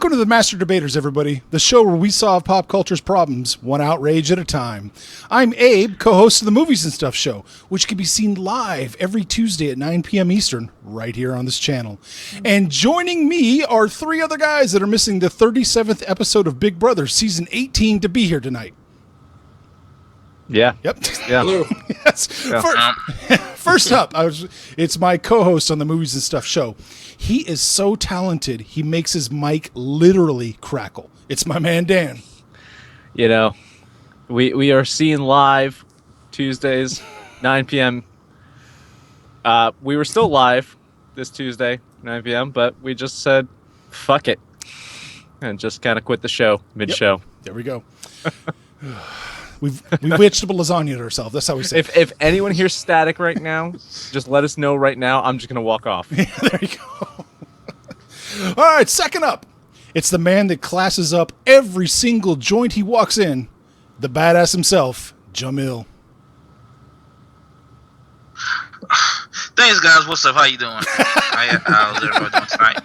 Welcome to the Master Debaters, everybody. The show where we solve pop culture's problems, one outrage at a time. I'm Abe, co-host of the Movies and Stuff show, which can be seen live every Tuesday at 9 p.m. Eastern, right here on this channel. And joining me are three other guys that are missing the 37th episode of Big Brother, season 18, to be here tonight. Yeah. Yep. Yeah. Hello. Yes. Yeah. First up, it's my co-host on the Movies and Stuff show. He is so talented, he makes his mic literally crackle. It's my man, Dan. You know, we are seeing live Tuesdays, 9 p.m. We were still live this Tuesday, 9 p.m., but we just said, fuck it, and just kind of quit the show mid-show. Yep. There we go. We vegetable lasagna ourselves. That's how we say it. If anyone hears static right now, just let us know right now. I'm just going to walk off. Yeah, there you go. All right, second up. It's the man that classes up every single joint he walks in. The badass himself, Jamil. Thanks, guys. What's up? How you doing? How's everybody doing tonight?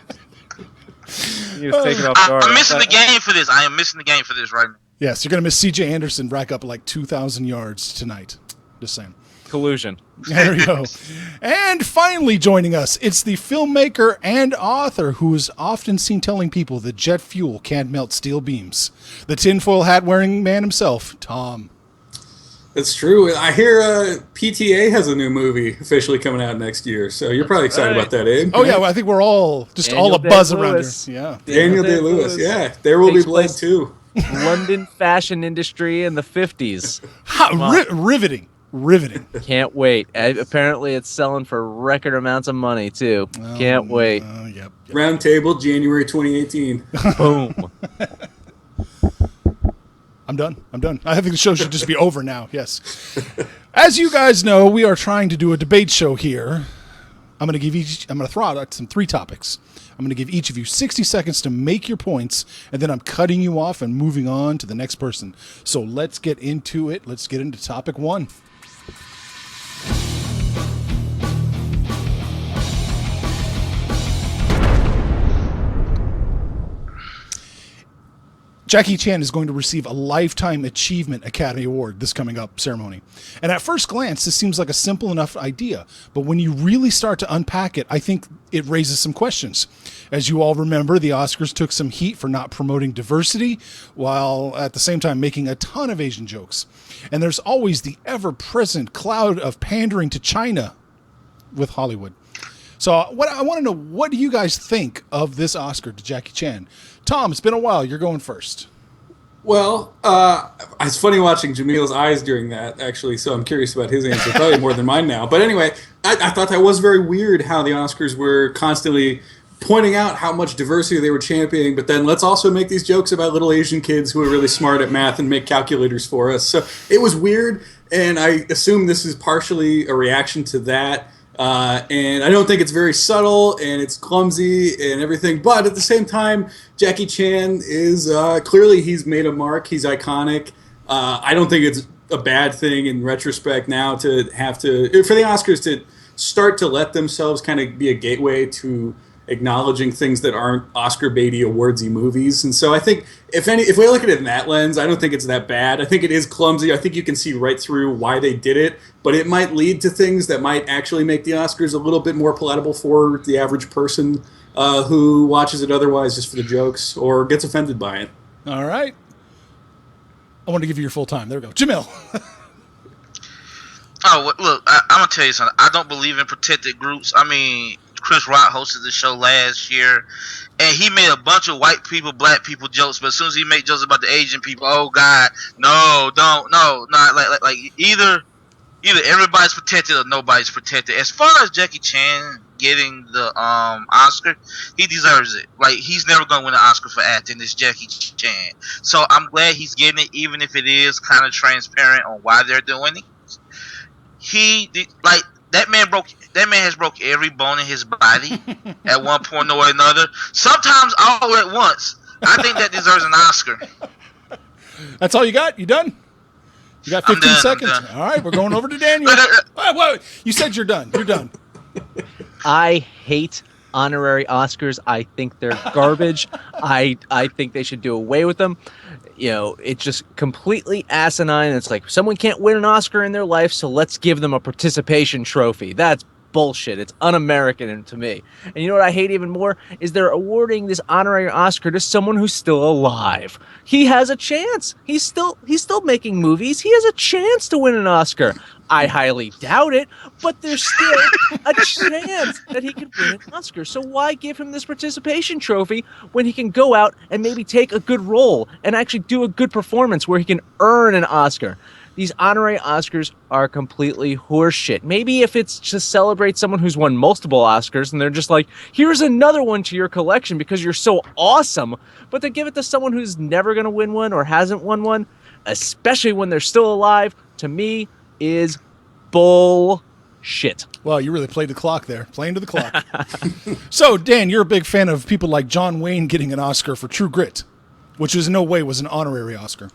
You just take it off guard. I'm missing the game for this. I am missing the game for this right now. Yes, you're going to miss C.J. Anderson rack up like 2,000 yards tonight. Just saying. Collusion. There we go. And finally joining us, it's the filmmaker and author who is often seen telling people that jet fuel can't melt steel beams. The tinfoil hat-wearing man himself, Tom. It's true. I hear PTA has a new movie officially coming out next year, so you're probably excited about that, Abe. Oh, yeah, well, I think we're all just Daniel all a buzz around here. Day-Lewis. Yeah. Daniel Day-Lewis, yeah. There Will Be Takes Blood, place- too. London fashion industry in the 50s. Riveting. Can't wait. Apparently it's selling for record amounts of money, too. Can't wait. Yep. Round Table, January 2018. Boom. I'm done. I think the show should just be over now. Yes. As you guys know, we are trying to do a debate show here. I'm going to throw out some three topics. I'm going to give each of you 60 seconds to make your points, and then I'm cutting you off and moving on to the next person. So let's get into it. Let's get into topic one. Jackie Chan is going to receive a Lifetime Achievement Academy Award this coming up ceremony. And at first glance, this seems like a simple enough idea. But when you really start to unpack it, I think it raises some questions. As you all remember, the Oscars took some heat for not promoting diversity, while at the same time making a ton of Asian jokes. And there's always the ever-present cloud of pandering to China with Hollywood. So I want to know, what do you guys think of this Oscar to Jackie Chan? Tom, it's been a while. You're going first. Well, it's funny watching Jamil's eyes during that, actually, so I'm curious about his answer, probably more than mine now. But anyway, I thought that was very weird how the Oscars were constantly pointing out how much diversity they were championing, but then let's also make these jokes about little Asian kids who are really smart at math and make calculators for us. So it was weird, and I assume this is partially a reaction to that. And I don't think it's very subtle, and it's clumsy and everything. But at the same time, Jackie Chan is clearly, he's made a mark. He's iconic. I don't think it's a bad thing in retrospect now to have to, for the Oscars to start to let themselves kind of be a gateway to acknowledging things that aren't Oscar baity awardsy movies. And so I think if we look at it in that lens, I don't think it's that bad. I think it is clumsy. I think you can see right through why they did it, but it might lead to things that might actually make the Oscars a little bit more palatable for the average person who watches it otherwise just for the jokes or gets offended by it. All right. I want to give you your full time. There we go. Jamil. Oh, look, I'm going to tell you something. I don't believe in protected groups. I mean, Chris Rock hosted the show last year, and he made a bunch of white people, black people jokes. But as soon as he made jokes about the Asian people, oh God, no, don't, no, not like either everybody's protected or nobody's protected. As far as Jackie Chan getting the Oscar, he deserves it. Like, he's never gonna win an Oscar for acting. It's Jackie Chan, so I'm glad he's getting it, even if it is kind of transparent on why they're doing it. That man has broke every bone in his body at one point or another. Sometimes all at once. I think that deserves an Oscar. That's all you got? You done? You got 15 seconds? All right, we're going over to Daniel. Wait, you said you're done. You're done. I hate honorary Oscars. I think they're garbage. I think they should do away with them. You know, it's just completely asinine. It's like someone can't win an Oscar in their life, so let's give them a participation trophy. That's bullshit. It's un-American to me. And you know what I hate even more is they're awarding this honorary Oscar to someone who's still alive. He has a chance. He's still making movies. He has a chance to win an Oscar. I highly doubt it, but there's still a chance that he could win an Oscar. So why give him this participation trophy when he can go out and maybe take a good role and actually do a good performance where he can earn an Oscar? These honorary Oscars are completely horseshit. Maybe if it's to celebrate someone who's won multiple Oscars and they're just like, here's another one to your collection because you're so awesome, but to give it to someone who's never going to win one or hasn't won one, especially when they're still alive, to me, is bullshit. Well, you really played the clock there. Playing to the clock. So, Dan, you're a big fan of people like John Wayne getting an Oscar for True Grit, which in no way was an honorary Oscar.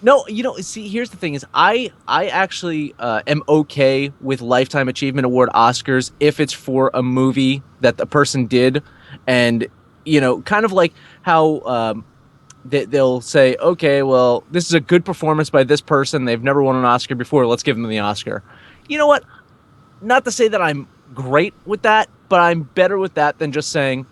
No, you know, see, here's the thing is I actually am okay with Lifetime Achievement Award Oscars if it's for a movie that the person did. And, you know, kind of like how they'll say, okay, well, this is a good performance by this person. They've never won an Oscar before. Let's give them the Oscar. You know what? Not to say that I'm great with that, but I'm better with that than just saying,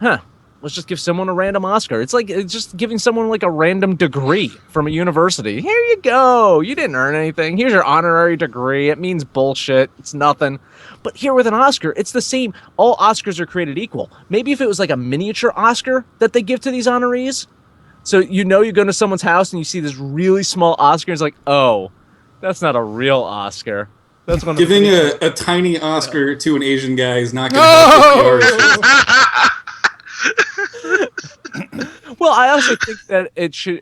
let's just give someone a random Oscar. It's like it's just giving someone like a random degree from a university. Here you go. You didn't earn anything. Here's your honorary degree. It means bullshit. It's nothing. But here with an Oscar, it's the same. All Oscars are created equal. Maybe if it was like a miniature Oscar that they give to these honorees. So you know you go to someone's house and you see this really small Oscar. It's like, oh, that's not a real Oscar. That's one giving a tiny Oscar to an Asian guy is not going to help with the Well, I also think that it should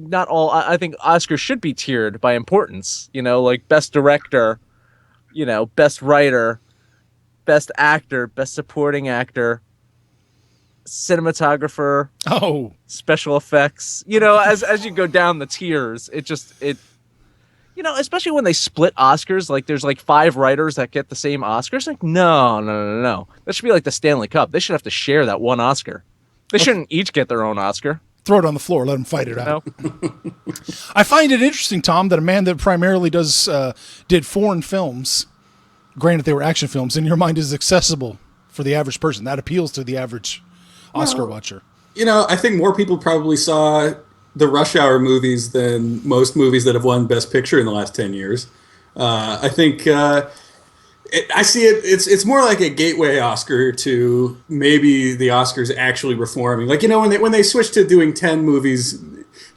not all. I think Oscars should be tiered by importance. You know, like best director, you know, best writer, best actor, best supporting actor, cinematographer, special effects. You know, as you go down the tiers, you know, especially when they split Oscars, like there's like 5 writers that get the same Oscars. Like, no. That should be like the Stanley Cup. They should have to share that one Oscar. They shouldn't each get their own Oscar. Throw it on the floor. Let them fight it out. I find it interesting, Tom, that a man that primarily did foreign films, granted they were action films, in your mind is accessible for the average person. That appeals to the average Oscar watcher. You know, I think more people probably saw the Rush Hour movies than most movies that have won Best Picture in the last 10 years. I think I see it. It's more like a gateway Oscar to maybe the Oscars actually reforming. Like, you know, when they switched to doing 10 movies,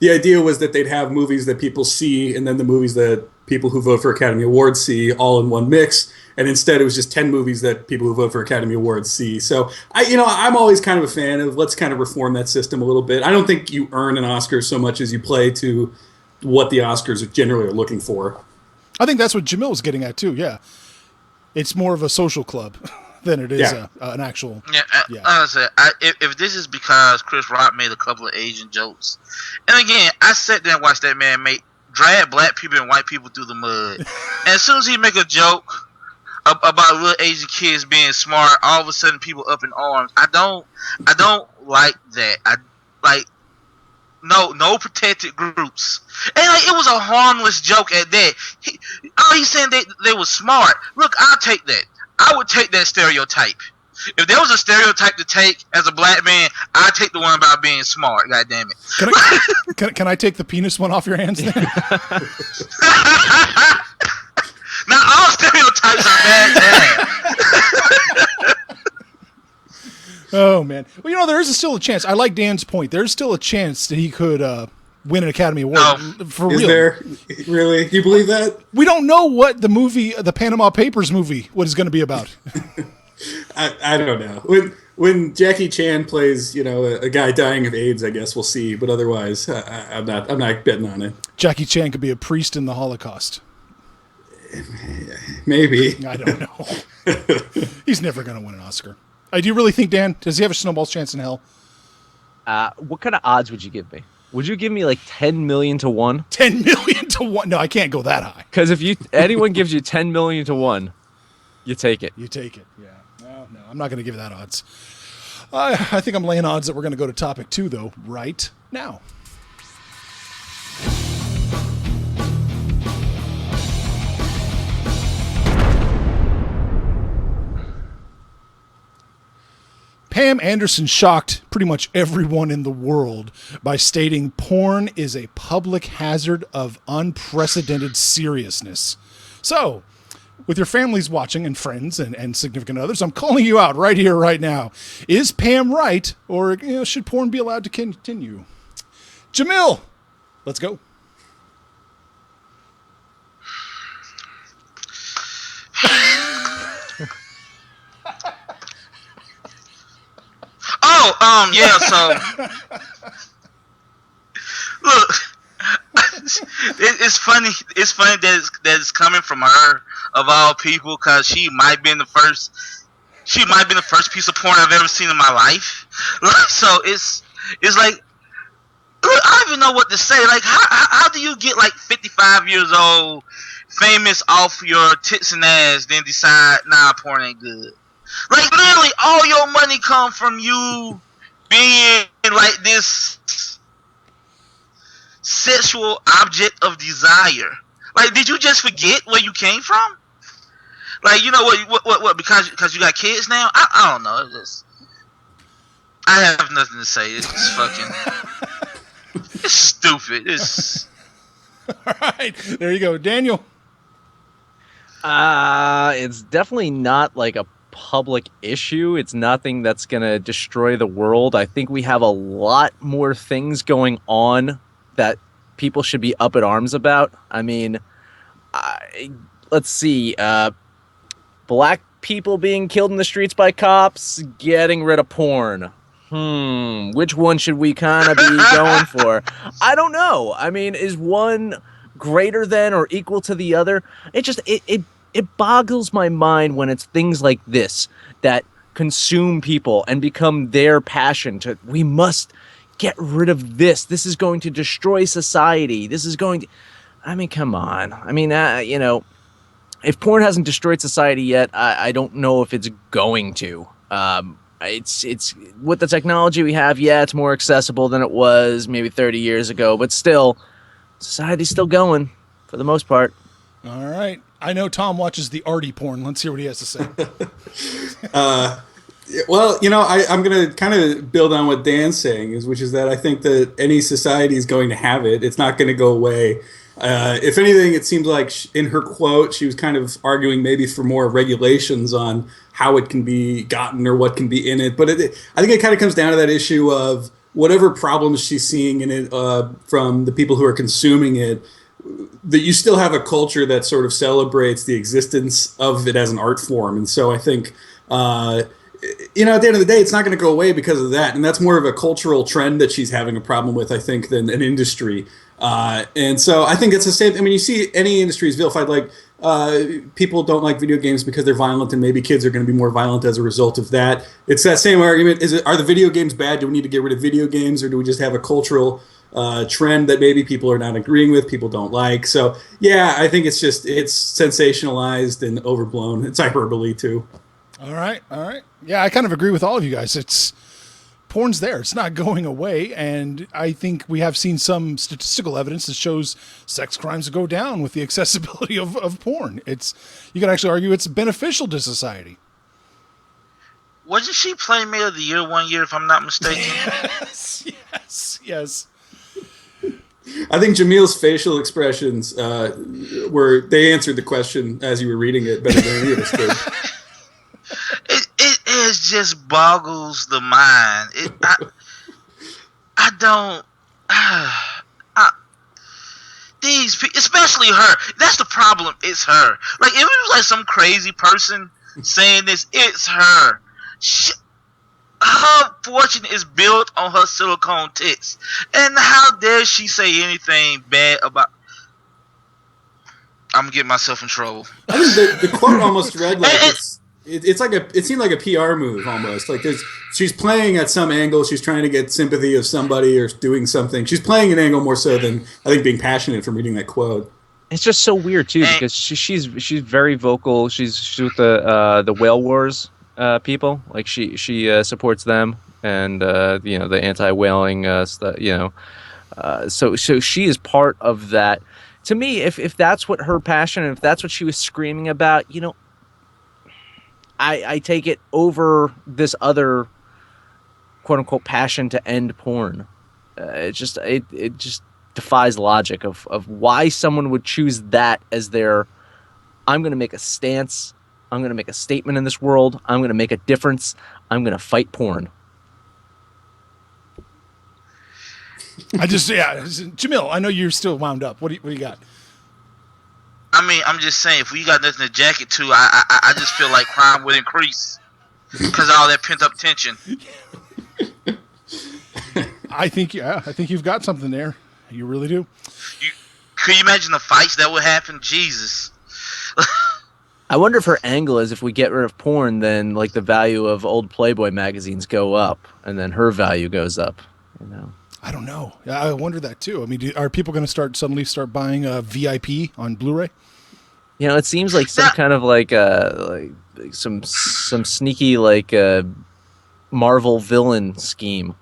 the idea was that they'd have movies that people see and then the movies that people who vote for Academy Awards see all in one mix. And instead, it was just 10 movies that people who vote for Academy Awards see. So, I'm always kind of a fan of let's kind of reform that system a little bit. I don't think you earn an Oscar so much as you play to what the Oscars generally are looking for. I think that's what Jamil was getting at, too, yeah. It's more of a social club than it is an actual... Yeah. Honestly, if this is because Chris Rock made a couple of Asian jokes, and again, I sat there and watched that man drag black people and white people through the mud. And as soon as he make a joke about little Asian kids being smart, all of a sudden people up in arms. I don't like that. No protected groups. And it was a harmless joke at that. He's saying they were smart. Look, I'll take that. I would take that stereotype. If there was a stereotype to take as a black man, I'd take the one about being smart. God damn it. Can I take the penis one off your hands then? Not all stereotypes are bad to have. Oh, man. Well, there is still a chance. I like Dan's point. There's still a chance that he could win an Academy Award. For real. Is there? Really? You believe that? We don't know what the Panama Papers movie, what it's going to be about. I don't know. When Jackie Chan plays, a guy dying of AIDS, I guess we'll see. But otherwise, I'm not betting on it. Jackie Chan could be a priest in the Holocaust. Maybe. I don't know. He's never going to win an Oscar. Do you really think, Dan, does he have a snowball's chance in hell? What kind of odds would you give me? Would you give me like 10 million to 1? 10 million to 1? No, I can't go that high. Because if anyone gives you 10 million to 1, You take it. You take it. Yeah. No, I'm not going to give that odds. I think I'm laying odds that we're going to go to topic 2, though, right now. Pam Anderson shocked pretty much everyone in the world by stating porn is a public hazard of unprecedented seriousness. So, with your families watching and friends and significant others, I'm calling you out right here, right now. Is Pam right, or should porn be allowed to continue? Jamil, let's go. Yeah, so look, it's funny that it's coming from her of all people, because she might be the first piece of porn I've ever seen in my life. So it's like, look, I don't even know what to say. Like, how do you get like 55 years old, famous off your tits and ass, then decide porn ain't good? Like, literally, all your money come from you being like this sexual object of desire. Like, did you just forget where you came from? Like, you know what? Because you got kids now? I don't know. I have nothing to say. It's fucking. It's stupid. It's. All right, there you go, Daniel. It's definitely not like a public issue. It's nothing that's gonna destroy the world. I think we have a lot more things going on that people should be up at arms about. I mean, let's see, black people being killed in the streets by cops, getting rid of porn. Which one should we kind of be going for? I don't know. I mean, is one greater than or equal to the other? It boggles my mind when it's things like this that consume people and become their passion. We must get rid of this. This is going to destroy society. This is going to... I mean, come on. I mean, if porn hasn't destroyed society yet, I don't know if it's going to. It's with the technology we have, yeah, it's more accessible than it was maybe 30 years ago, but still, society's still going for the most part. All right. I know Tom watches the arty porn. Let's hear what he has to say. Well, I'm going to kind of build on what Dan's saying, which is that I think that any society is going to have it. It's not going to go away. If anything, it seems like in her quote, she was kind of arguing maybe for more regulations on how it can be gotten or what can be in it. But I think it kind of comes down to that issue of whatever problems she's seeing in it from the people who are consuming it, that you still have a culture that sort of celebrates the existence of it as an art form. And so I think, at the end of the day, it's not going to go away because of that. And that's more of a cultural trend that she's having a problem with, I think, than an industry. And so I think it's the same. I mean, you see any industries vilified, like people don't like video games because they're violent, and maybe kids are going to be more violent as a result of that. It's that same argument. Are the video games bad? Do we need to get rid of video games, or do we just have a cultural trend that maybe people are not agreeing with, people don't like? So, yeah, I think it's sensationalized and overblown. It's hyperbole, too. All right. Yeah, I kind of agree with all of you guys. Porn's there. It's not going away, and I think we have seen some statistical evidence that shows sex crimes go down with the accessibility of porn. You can actually argue it's beneficial to society. Wasn't she Playmate of the Year one year, if I'm not mistaken? Yes. I think Jamil's facial expressions they answered the question as you were reading it better than any of us did. It just boggles the mind. I don't. These people, especially her. That's the problem. It's her. Like, if it was like some crazy person saying this, it's her. Her fortune is built on her silicone tits, and how dare she say anything bad about? I'm getting myself in trouble. I think the quote almost read like it seemed like a PR move almost. Like she's playing at some angle. She's trying to get sympathy of somebody or doing something. She's playing an angle more so than I think being passionate from reading that quote. It's just so weird too, because she's very vocal. She's with the Whale Wars people. Like she supports them, and the anti-whaling stuff. So she is part of that. To me, if that's what her passion, and if that's what she was screaming about, I take it over this other quote unquote passion to end porn. It just defies logic of why someone would choose that as their, I'm going to make a stance, I'm going to make a statement in this world, I'm going to make a difference, I'm going to fight porn. Jamil, I know you're still wound up. What do you got? I mean, I'm just saying, if we got nothing to jacket to, I just feel like crime would increase because of all that pent up tension. I think you've got something there. You really do. Could you imagine the fights that would happen? Jesus. I wonder if her angle is, if we get rid of porn, then like the value of old Playboy magazines go up, and then her value goes up. I don't know. I wonder that too. I mean, are people going to suddenly start buying VIP on Blu-ray? It seems like some kind of like some sneaky Marvel villain scheme.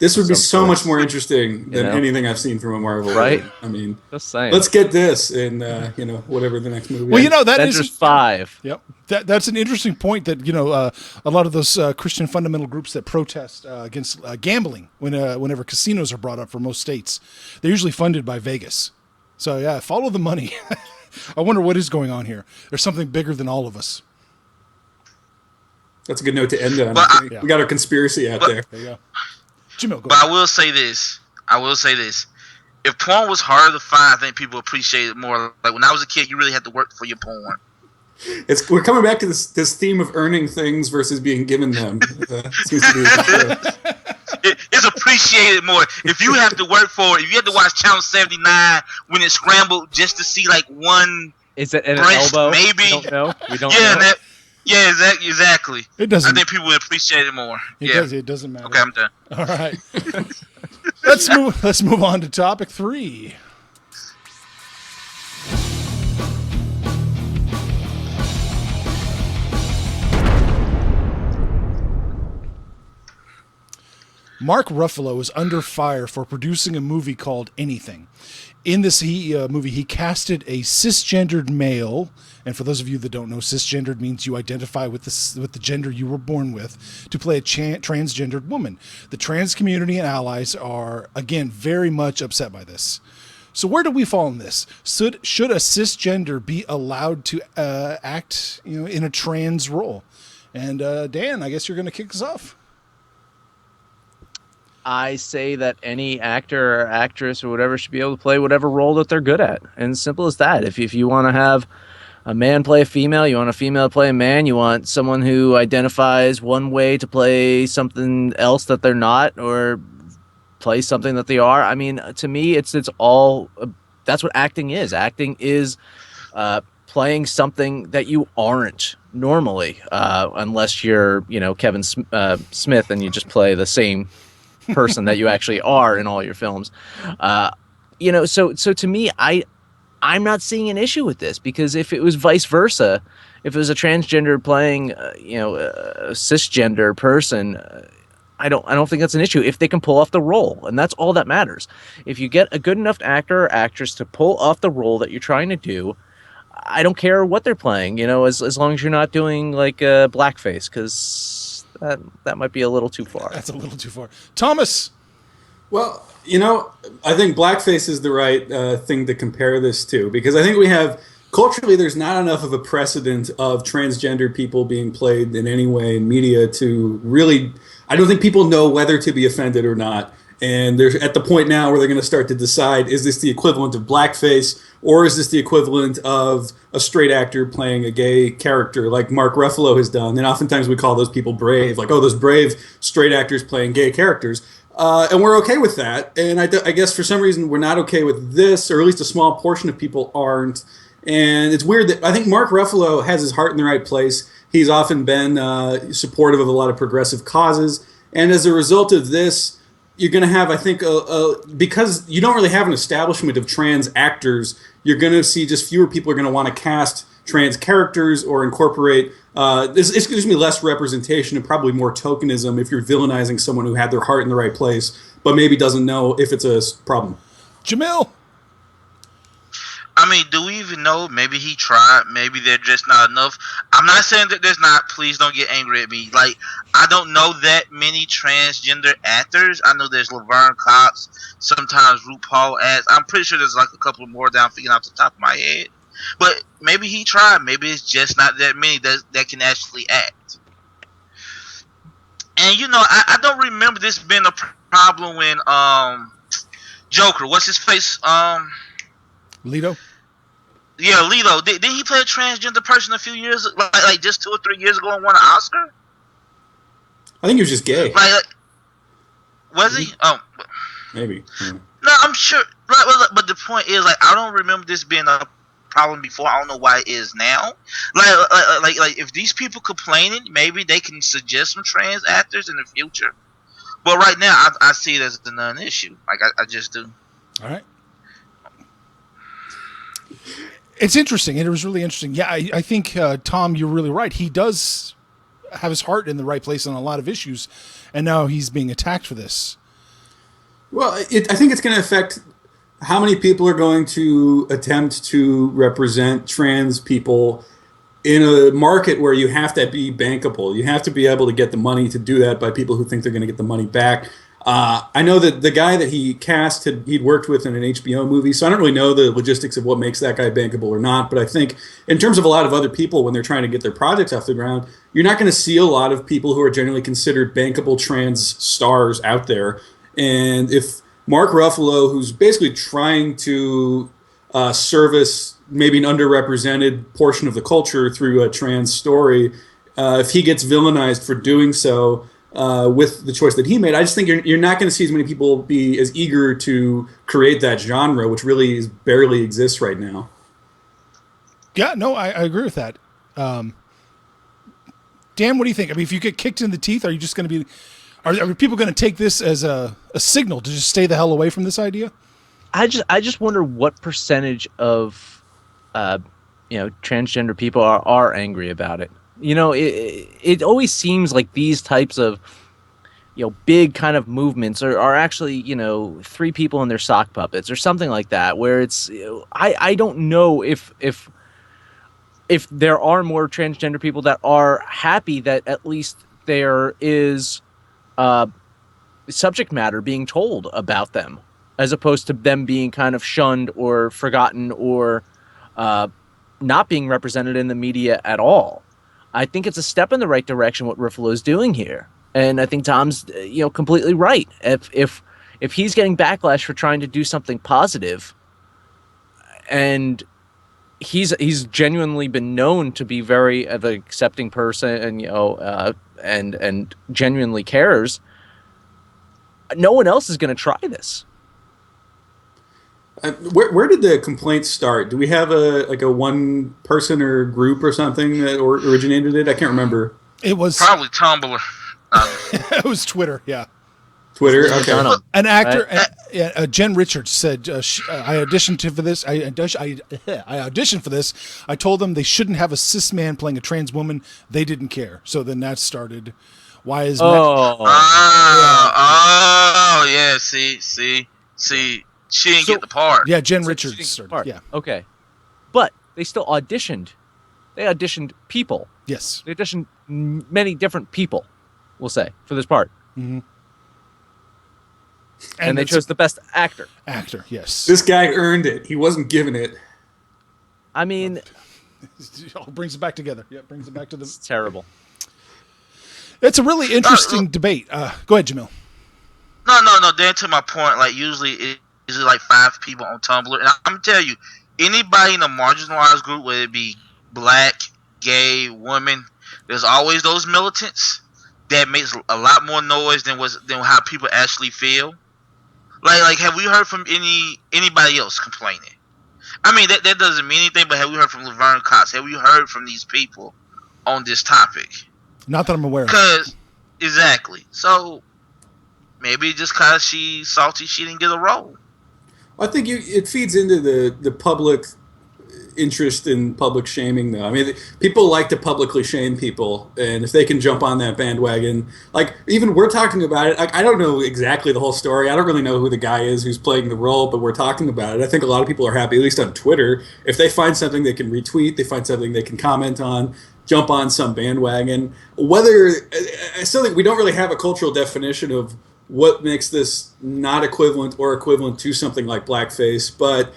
This would be so much more interesting than anything I've seen from a Marvel. Right? Movie. I mean, just saying. Let's get this in, whatever the next movie. Well, that Avengers is 5. Yep, that's an interesting point. That a lot of those Christian fundamental groups that protest against gambling whenever casinos are brought up for most states, they're usually funded by Vegas. So yeah, follow the money. I wonder what is going on here. There's something bigger than all of us. That's a good note to end on. We got our conspiracy out there. There you go. Jamil, go but I will say this. If porn was harder to find, I think people appreciate it more. Like when I was a kid, you really had to work for your porn. We're coming back to this theme of earning things versus being given them. Seems to be the It's appreciated more. If you have to work for it, if you have to watch Channel 79 when it's scrambled just to see like one is it an breast, elbow? Maybe. We don't know. Know. Yeah, exactly. It doesn't. I think people would appreciate it more. It doesn't matter. Okay, I'm done. All right. Let's move on to topic 3. Mark Ruffalo is under fire for producing a movie called Anything. In this movie, he casted a cisgendered male, and for those of you that don't know, cisgendered means you identify with the gender you were born with, to play a transgendered woman. The trans community and allies are, again, very much upset by this. So where do we fall in this? Should a cisgender be allowed to act, in a trans role? And Dan, I guess you're going to kick us off. I say that any actor or actress or whatever should be able to play whatever role that they're good at. And simple as that. If you want to have a man play a female, you want a female to play a man, you want someone who identifies one way to play something else that they're not, or play something that they are. I mean, to me, it's all, that's what acting is. Acting is playing something that you aren't normally, unless you're, Kevin Smith and you just play the same person that you actually are in all your films. So to me, I'm not seeing an issue with this, because if it was vice versa, if it was a transgender playing a cisgender person, I don't think that's an issue if they can pull off the role, and that's all that matters. If you get a good enough actor or actress to pull off the role that you're trying to do, I don't care what they're playing, as long as you're not doing like blackface, because that might be a little too far. That's a little too far. Thomas. Well, I think blackface is the right thing to compare this to, because I think we have, culturally, there's not enough of a precedent of transgender people being played in any way in media to really, I don't think people know whether to be offended or not. And they're at the point now where they're going to start to decide, is this the equivalent of blackface, or is this the equivalent of a straight actor playing a gay character like Mark Ruffalo has done? And oftentimes we call those people brave, like, oh, those brave straight actors playing gay characters. And we're okay with that. And I guess for some reason we're not okay with this, or at least a small portion of people aren't. And it's weird that I think Mark Ruffalo has his heart in the right place. He's often been supportive of a lot of progressive causes. And as a result of this, you're going to have, I think, because you don't really have an establishment of trans actors, you're going to see just fewer people are going to want to cast trans characters or incorporate. It's going to be less representation and probably more tokenism if you're villainizing someone who had their heart in the right place, but maybe doesn't know if it's a problem. Jamil. I mean, do we even know? Maybe he tried. Maybe they're just not enough. I'm not saying that there's not. Please don't get angry at me. Like, I don't know that many transgender actors. I know there's Laverne Cox. Sometimes RuPaul adds. I'm pretty sure there's like a couple more that I'm figuring off the top of my head. But maybe he tried. Maybe it's just not that many that can actually act. And you know, I don't remember this being a problem when Joker. What's his face? Leto. Yeah, Leto. Did he play a transgender person a few years, like just 2 or 3 years ago, and won an Oscar? I think he was just gay. Like was he? Maybe. Yeah. No, I'm sure. But the point is, like, I don't remember this being a problem before. I don't know why it is now. Like if these people complaining, maybe they can suggest some trans actors in the future. But right now, I see it as a non-issue. Like I just do. All right. It's interesting. It was really interesting. Yeah, I think, Tom, you're really right. He does have his heart in the right place on a lot of issues, and now he's being attacked for this. Well, I think it's going to affect how many people are going to attempt to represent trans people in a market where you have to be bankable. You have to be able to get the money to do that by people who think they're going to get the money back. I know that the guy that he cast, he'd worked with in an HBO movie, so I don't really know the logistics of what makes that guy bankable or not, but I think in terms of a lot of other people, when they're trying to get their projects off the ground, you're not going to see a lot of people who are generally considered bankable trans stars out there. And if Mark Ruffalo, who's basically trying to service maybe an underrepresented portion of the culture through a trans story, if he gets villainized for doing so, with the choice that he made, I just think you're not going to see as many people be as eager to create that genre, which really barely exists right now. Yeah, no, I agree with that. Dan, what do you think? I mean, if you get kicked in the teeth, are you just going to be... Are people going to take this as a signal to just stay the hell away from this idea? I just wonder what percentage of transgender people are angry about it. You know, it always seems like these types of, big kind of movements are actually, 3 people in their sock puppets or something like that, where it's, I don't know if there are more transgender people that are happy that at least there is subject matter being told about them, as opposed to them being kind of shunned or forgotten or not being represented in the media at all. I think it's a step in the right direction what Ruffalo's doing here, and I think Tom's completely right. If he's getting backlash for trying to do something positive, and he's genuinely been known to be very of an accepting person, and genuinely cares, no one else is going to try this. Where did the complaints start? Do we have a one person or group or something that originated it? I can't remember. It was probably Tumblr. It was Twitter. Yeah, Twitter. Okay. An actor, Jen Richards said, "I auditioned for this. I auditioned for this. I told them they shouldn't have a cis man playing a trans woman. They didn't care. So then that started. Why is yeah. See. She didn't get the part. Yeah, Jen Richards started. Yeah. Okay. But they still auditioned. They auditioned people. Yes. They auditioned many different people, we'll say, for this part. Mm-hmm. And they chose the best actor. Actor, yes. This guy earned it. He wasn't given it. I mean... It all brings it back together. Yeah, it brings it back to the... It's terrible. It's a really interesting debate. Go ahead, Jamil. No. Dan, to my point, like, usually it's like 5 people on Tumblr. And I'm going to tell you, anybody in a marginalized group, whether it be black, gay, woman, there's always those militants that makes a lot more noise than how people actually feel. Like have we heard from anybody else complaining? I mean, that doesn't mean anything, but have we heard from Laverne Cox? Have we heard from these people on this topic? Not that I'm aware of. Exactly. So, Maybe just cause she's salty, she didn't get a role. I think it feeds into the public interest in public shaming, though. I mean, people like to publicly shame people, and if they can jump on that bandwagon, like even we're talking about it. Like I don't know exactly the whole story. I don't really know who the guy is who's playing the role, but we're talking about it. I think a lot of people are happy, at least on Twitter, if they find something they can retweet, they find something they can comment on, jump on some bandwagon. Whether I still think we don't really have a cultural definition of what makes this not equivalent or equivalent to something like blackface, but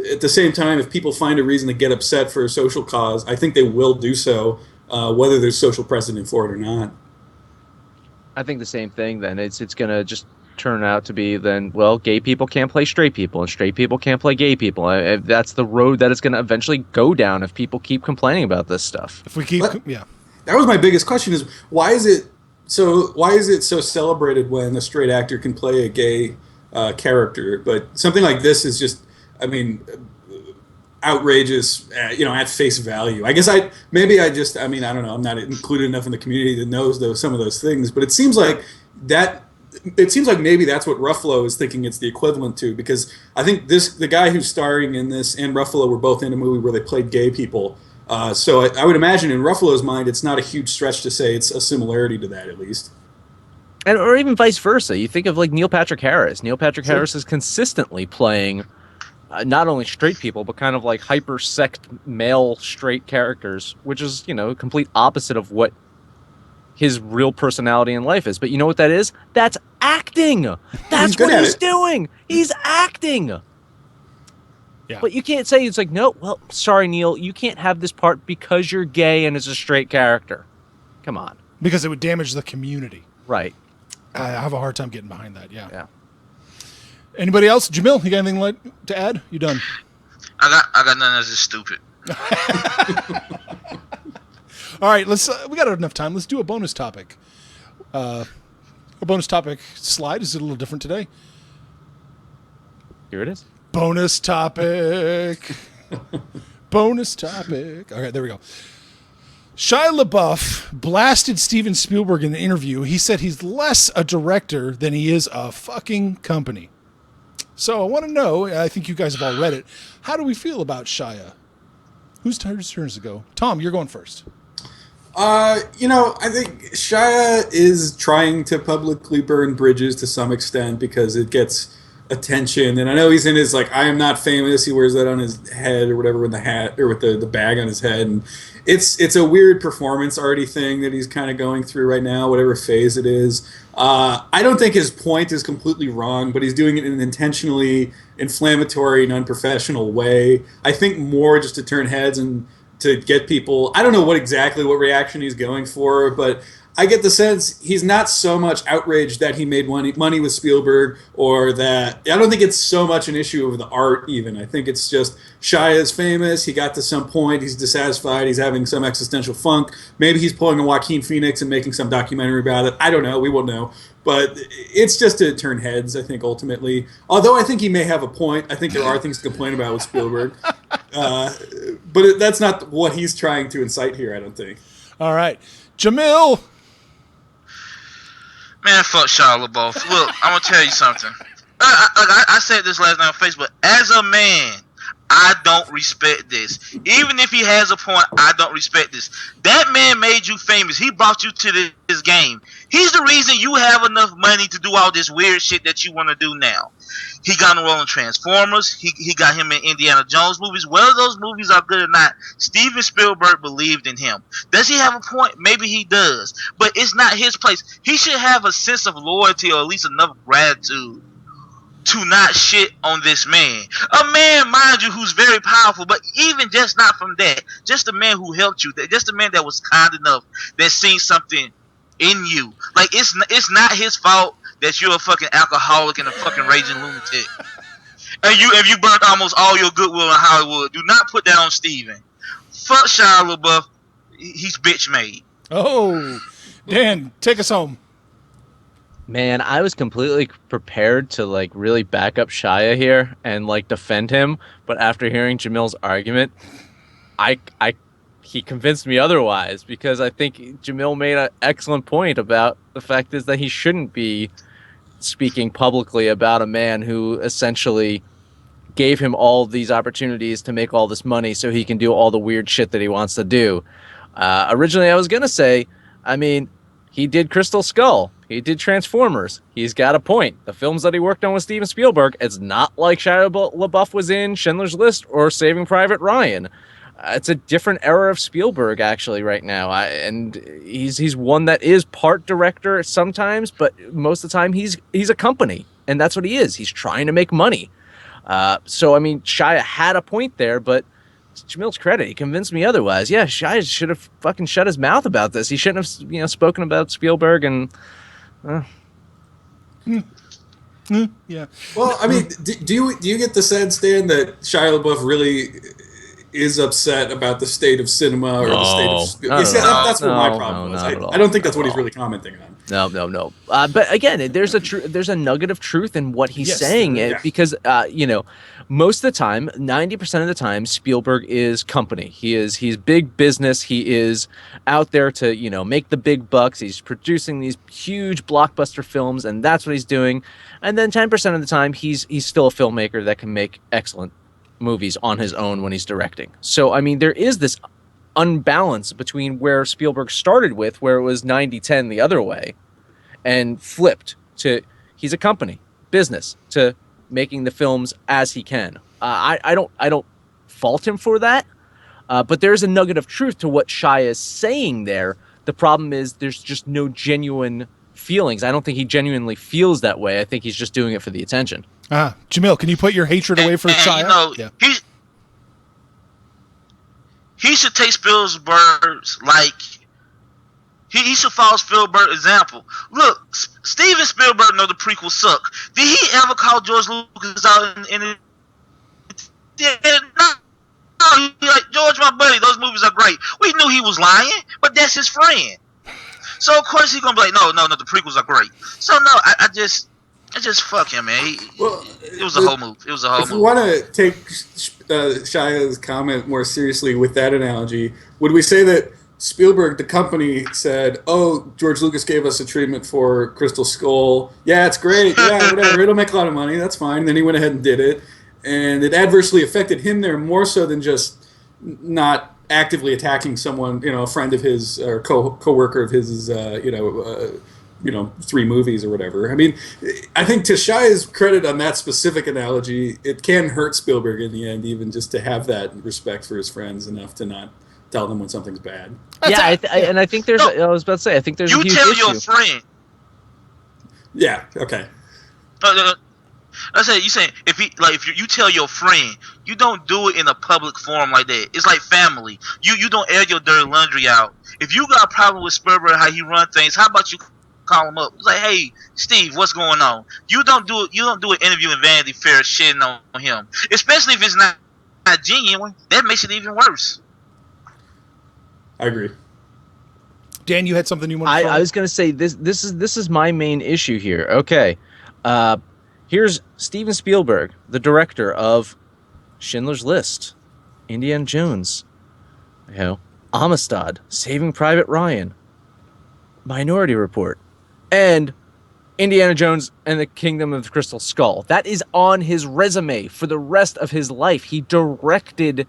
at the same time, if people find a reason to get upset for a social cause, I think they will do so, whether there's social precedent for it or not. I think the same thing. Then it's going to just turn out to be then, well, gay people can't play straight people, and straight people can't play gay people. That's the road that it's going to eventually go down if people keep complaining about this stuff. If we keep, yeah. That was my biggest question: is why is it so celebrated when a straight actor can play a gay character, but something like this is just, I mean, outrageous, at face value. I guess I don't know. I'm not included enough in the community that knows some of those things, but it seems like maybe that's what Ruffalo is thinking it's the equivalent to, because I think the guy who's starring in this and Ruffalo were both in a movie where they played gay people. So I would imagine in Ruffalo's mind, it's not a huge stretch to say it's a similarity to that, at least. Or even vice versa. You think of like Neil Patrick Harris. Neil Patrick Harris is consistently playing not only straight people, but kind of like hyper-sect male straight characters, which is, complete opposite of what his real personality in life is. But you know what that is? That's acting. That's what he's doing. He's acting. Yeah. But you can't say, it's like, no, well, sorry, Neil, you can't have this part because you're gay and it's a straight character. Come on. Because it would damage the community. Right. I have a hard time getting behind that, yeah. Anybody else? Jamil, you got anything to add? You done? I got nothing that's just stupid. All right, we got enough time. Let's do a bonus topic. Our bonus topic slide is a little different today. Here it is. Bonus topic. Bonus topic. All right, there we go. Shia LaBeouf blasted Steven Spielberg in an interview. He said he's less a director than he is a fucking company. So I want to know, I think you guys have all read it, how do we feel about Shia? Whose turn is to go? Tom, you're going first. I think Shia is trying to publicly burn bridges to some extent because it gets attention. And I know he's in his, I am not famous. He wears that on his head or whatever with the hat or with the bag on his head. And it's a weird performance arty thing that he's kind of going through right now, whatever phase it is. I don't think his point is completely wrong, but he's doing it in an intentionally inflammatory and unprofessional way. I think more just to turn heads and to get people. I don't know what reaction he's going for, but I get the sense he's not so much outraged that he made money with Spielberg, or that I don't think it's so much an issue of the art even. I think it's just Shia is famous. He got to some point. He's dissatisfied. He's having some existential funk. Maybe he's pulling a Joaquin Phoenix and making some documentary about it. I don't know. We won't know. But it's just to turn heads, I think, ultimately. Although I think he may have a point. I think there are things to complain about with Spielberg. But that's not what he's trying to incite here, I don't think. All right. Jamil! Man, fuck Shia LaBeouf. Look, I'm going to tell you something. I said this last night on Facebook. As a man, I don't respect this. Even if he has a point, I don't respect this. That man made you famous. He brought you to this game. He's the reason you have enough money to do all this weird shit that you want to do now. He got a role in Transformers. He got him in Indiana Jones movies. Whether those movies are good or not, Steven Spielberg believed in him. Does he have a point? Maybe he does. But it's not his place. He should have a sense of loyalty, or at least enough gratitude to not shit on this man. A man, mind you, who's very powerful, but even just not from that. Just a man who helped you. Just a man that was kind enough, that seen something in you. It's not his fault that you're a fucking alcoholic and a fucking raging lunatic. And you burnt almost all your goodwill in Hollywood. Do not put that on Steven. Fuck Shia LaBeouf. He's bitch made. Oh, Dan, take us home. Man, I was completely prepared to really back up Shia here and defend him, but after hearing Jamil's argument, he convinced me otherwise, because I think Jamil made an excellent point about the fact is that he shouldn't be speaking publicly about a man who essentially gave him all these opportunities to make all this money so he can do all the weird shit that he wants to do. Originally, I was going to say, I mean, he did Crystal Skull. He did Transformers. He's got a point. The films that he worked on with Steven Spielberg, it's not like Shia LaBeouf was in Schindler's List or Saving Private Ryan. It's a different era of Spielberg, actually, right now. And he's one that is part director sometimes, but most of the time he's a company, and that's what he is. He's trying to make money. So, I mean, Shia had a point there, but to Jamil's credit, he convinced me otherwise. Yeah, Shia should have fucking shut his mouth about this. He shouldn't have, spoken about Spielberg and... Yeah. Well, I mean, do you get the sense, Dan, that Shia LaBeouf really is upset about the state of cinema or the state of Spielberg? That's what my problem was. I don't think that's what he's really commenting on. No. But again, there's a nugget of truth in what he's saying, because most of the time, 90% of the time, Spielberg is company. He's big business. He is out there to make the big bucks. He's producing these huge blockbuster films, and that's what he's doing. And then 10% of the time, he's still a filmmaker that can make excellent movies on his own when he's directing. So I mean, there is this unbalance between where Spielberg started with, where it was 90-10 the other way, and flipped to he's a company, business, to making the films as he can. I don't fault him for that, but there's a nugget of truth to what Shia is saying there. The problem is there's just no genuine feelings. I don't think he genuinely feels that way. I think he's just doing it for the attention. Jamil, can you put your hatred away for Shia? He should take Spielberg's, he should follow Spielberg's example. Look, Steven Spielberg know the prequels suck. Did he ever call George Lucas out in it? No, he like, George, my buddy, those movies are great. We knew he was lying, but that's his friend. So of course he's gonna be like, no, the prequels are great. So no, I just fuck him, man. It was a whole move. It was a whole move. If we want to take Shia's comment more seriously with that analogy, would we say that Spielberg, the company, said, "Oh, George Lucas gave us a treatment for Crystal Skull. Yeah, it's great. Yeah, whatever. It'll make a lot of money. That's fine." And then he went ahead and did it, and it adversely affected him there more so than just not actively attacking someone, a friend of his or co-worker of his, 3 movies or whatever. I mean, I think to Shia's credit on that specific analogy, it can hurt Spielberg in the end, even just to have that respect for his friends enough to not tell them when something's bad. Yeah, I think there's. I was about to say, I think there's a huge issue. You tell your friend. Yeah. Okay. I said, you saying if you tell your friend, you don't do it in a public forum like that. It's like family. You don't air your dirty laundry out. If you got a problem with Spielberg, how he run things, how about you call him up? It's like, hey, Steve, what's going on? You don't do an interview in Vanity Fair shitting on him, especially if it's not genuine. That makes it even worse. I agree. Dan, you had something you wanted to I was going to say this is my main issue here. Okay. Here's Steven Spielberg, the director of Schindler's List, Indiana Jones, Amistad, Saving Private Ryan, Minority Report, and Indiana Jones and the Kingdom of the Crystal Skull. That is on his resume for the rest of his life. He directed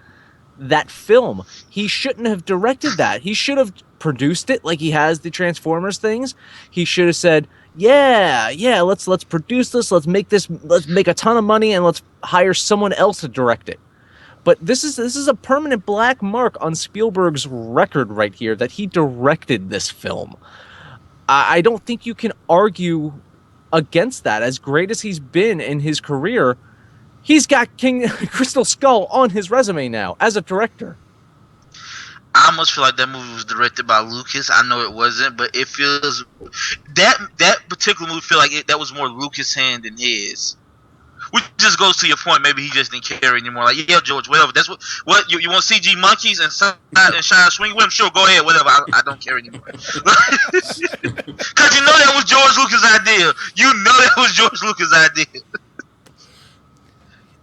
that film. He shouldn't have directed that. He should have produced it like he has the Transformers things. He should have said, yeah, let's produce this, let's make a ton of money, and let's hire someone else to direct it. But this is a permanent black mark on Spielberg's record right here that he directed this film. I don't think you can argue against that. As great as he's been in his career, he's got Crystal Skull on his resume now as a director. I almost feel like that movie was directed by Lucas. I know it wasn't, but it feels that particular movie feel like that was more Lucas' hand than his. Which just goes to your point. Maybe he just didn't care anymore. Like, yeah, George, whatever. That's what you want CG monkeys and Shia swing with him? Sure, go ahead, whatever. I don't care anymore. Because you know that was George Lucas' idea. You know that was George Lucas' idea.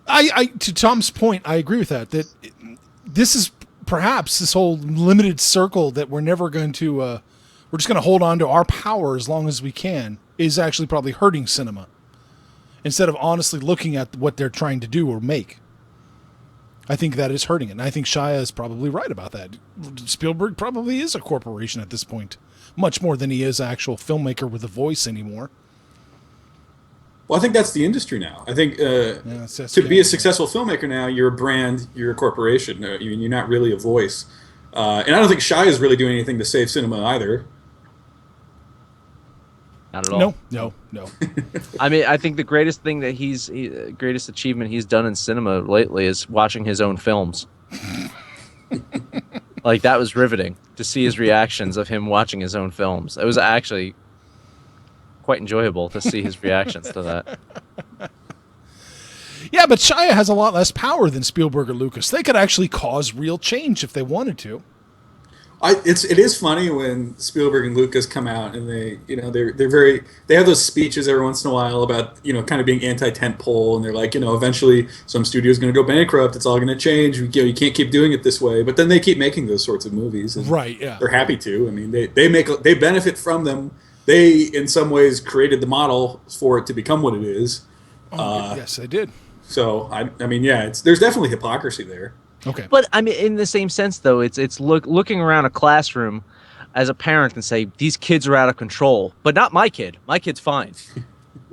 I to Tom's point, I agree with that. That this is perhaps this whole limited circle that we're never going to. We're just going to hold on to our power as long as we can. is actually probably hurting cinema instead of honestly looking at what they're trying to do or make. I think that is hurting it. And I think Shia is probably right about that. Spielberg probably is a corporation at this point, much more than he is an actual filmmaker with a voice anymore. Well, I think that's the industry now. I think to be a successful filmmaker now, you're a brand, you're a corporation. You're not really a voice. And I don't think Shia is really doing anything to save cinema either. Not at all. No. I mean, I think the greatest thing that greatest achievement he's done in cinema lately is watching his own films. Like, that was riveting to see his reactions of him watching his own films. It was actually quite enjoyable to see his reactions to that. Yeah, but Shia has a lot less power than Spielberg or Lucas. They could actually cause real change if they wanted to. It is funny when Spielberg and Lucas come out and they have those speeches every once in a while about, kind of being anti-tent pole, and they're like, eventually some studio's going to go bankrupt, it's all going to change, you can't keep doing it this way. But then they keep making those sorts of movies, and right? Yeah, they're happy to. I mean, they benefit from them. They in some ways created the model for it to become what it is. Yes, they did. So I mean, yeah, there's definitely hypocrisy there. Okay. But I mean, in the same sense, though, it's looking around a classroom as a parent and say, these kids are out of control, but not my kid. My kid's fine.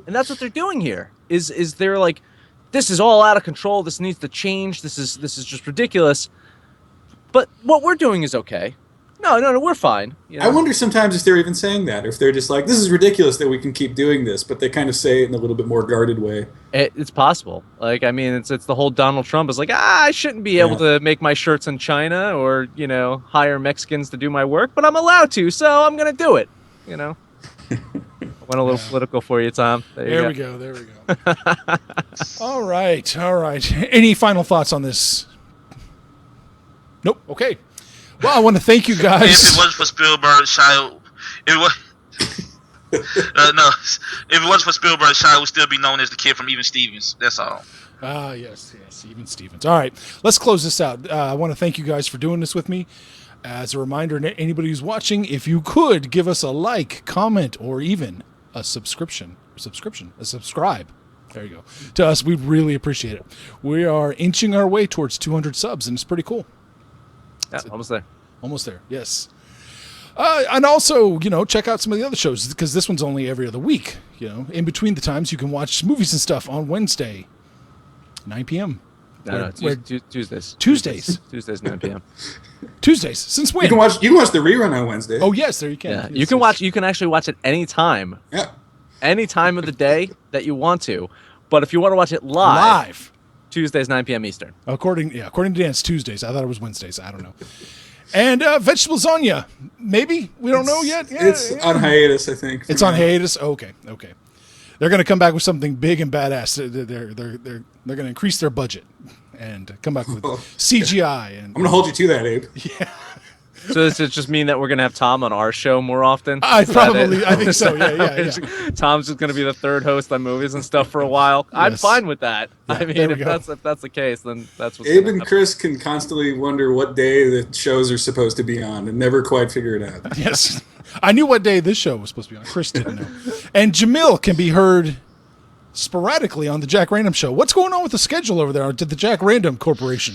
And that's what they're doing here. Is they're like, this is all out of control. This needs to change. This is just ridiculous. But what we're doing is okay. No, we're fine. I wonder sometimes if they're even saying that, or if they're just like, this is ridiculous that we can keep doing this, but they kind of say it in a little bit more guarded way. It's possible. Like, I mean, it's the whole Donald Trump is like, I shouldn't be able to make my shirts in China or, hire Mexicans to do my work, but I'm allowed to, so I'm going to do it, I went a little political for you, Tom. There we go. All right. Any final thoughts on this? Nope. Okay. Well, I want to thank you guys. If it wasn't for Spielberg, Shia, if it wasn't for Spielberg, Shia would still be known as the kid from Even Stevens. That's all. Yes, Even Stevens. All right, let's close this out. I want to thank you guys for doing this with me. As a reminder, anybody who's watching, if you could give us a like, comment, or even a subscribe. There you go. To us, we'd really appreciate it. We are inching our way towards 200 subs, and it's pretty cool. Yeah, almost there. Almost there, yes. And also, check out some of the other shows, because this one's only every other week. In between the times, you can watch movies and stuff on Wednesday, 9 p.m. Tuesdays. Tuesdays, 9 p.m. Tuesdays. Since when? You can watch the rerun on Wednesday. Oh, yes, there you can. Yeah, Yes, you can actually watch it any time. Yeah. Any time of the day that you want to. But if you want to watch it live. Tuesdays, 9 p.m. Eastern. According to Dan, it's Tuesdays. I thought it was Wednesdays. I don't know. And vegetable lasagna. Maybe. We don't know yet. Yeah, it's on hiatus, I think. It's on hiatus? Okay. They're going to come back with something big and badass. They're going to increase their budget and come back with CGI. And I'm going to hold you to that, Abe. Yeah. So does it just mean that we're going to have Tom on our show more often? I think so. Yeah. Tom's just going to be the third host on movies and stuff for a while. Yes. I'm fine with that. Yeah, I mean, if that's the case, then that's what's Abe and Chris can constantly wonder what day the shows are supposed to be on and never quite figure it out. Yes. I knew what day this show was supposed to be on. Chris didn't know. And Jamil can be heard sporadically on the Jack Random Show. What's going on with the schedule over there at the Jack Random Corporation?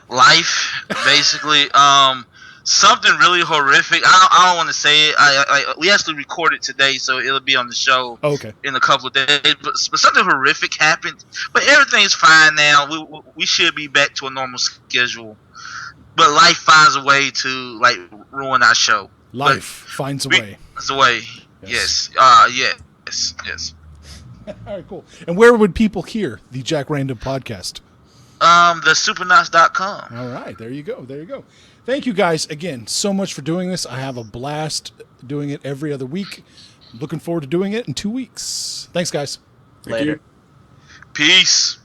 Life, basically. Something really horrific. I don't want to say it. We actually recorded today, so it'll be on the show in a couple of days. But something horrific happened. But everything's fine now. We should be back to a normal schedule. But life finds a way to ruin our show. Life finds a way. Finds a way. Yes. Yes. All right, cool. And where would people hear the Jack Random podcast? TheSupernuts.com. All right, there you go. Thank you guys again so much for doing this. I have a blast doing it every other week. Looking forward to doing it in 2 weeks. Thanks, guys. Later. Peace.